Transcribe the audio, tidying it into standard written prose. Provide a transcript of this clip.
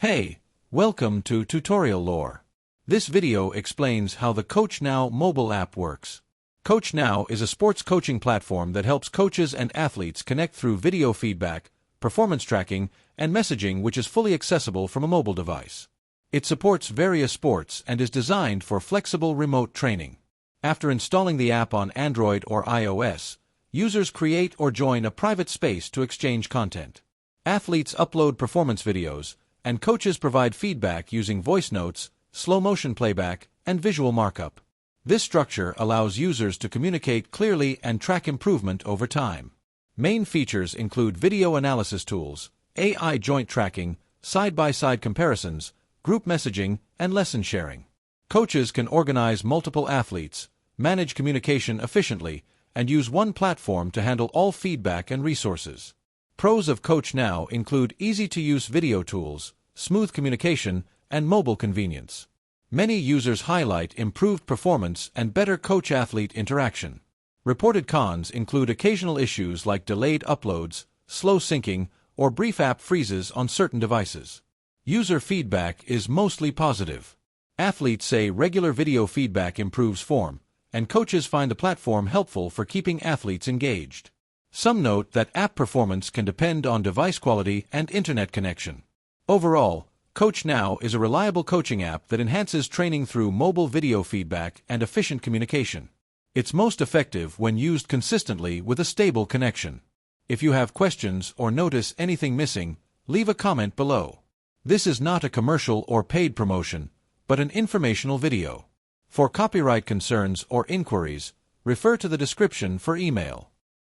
Hey, welcome to Tutorial Lore. This video explains how the Coachnow mobile app works. Coachnow is a sports coaching platform that helps coaches and athletes connect through video feedback, performance tracking, and messaging, which is fully accessible from a mobile device. It supports various sports and is designed for flexible remote training. After installing the app on Android or iOS, users create or join a private space to exchange content. Athletes upload performance videos, and coaches provide feedback using voice notes, slow-motion playback, and visual markup. This structure allows users to communicate clearly and track improvement over time. Main features include video analysis tools, AI joint tracking, side-by-side comparisons, group messaging, and lesson sharing. Coaches can organize multiple athletes, manage communication efficiently, and use one platform to handle all feedback and resources. Pros of Coachnow include easy-to-use video tools, smooth communication, and mobile convenience. Many users highlight improved performance and better coach-athlete interaction. Reported cons include occasional issues like delayed uploads, slow syncing, or brief app freezes on certain devices. User feedback is mostly positive. Athletes say regular video feedback improves form, and coaches find the platform helpful for keeping athletes engaged. Some note that app performance can depend on device quality and internet connection. Overall, Coachnow is a reliable coaching app that enhances training through mobile video feedback and efficient communication. It's most effective when used consistently with a stable connection. If you have questions or notice anything missing, leave a comment below. This is not a commercial or paid promotion, but an informational video. For copyright concerns or inquiries, refer to the description for email.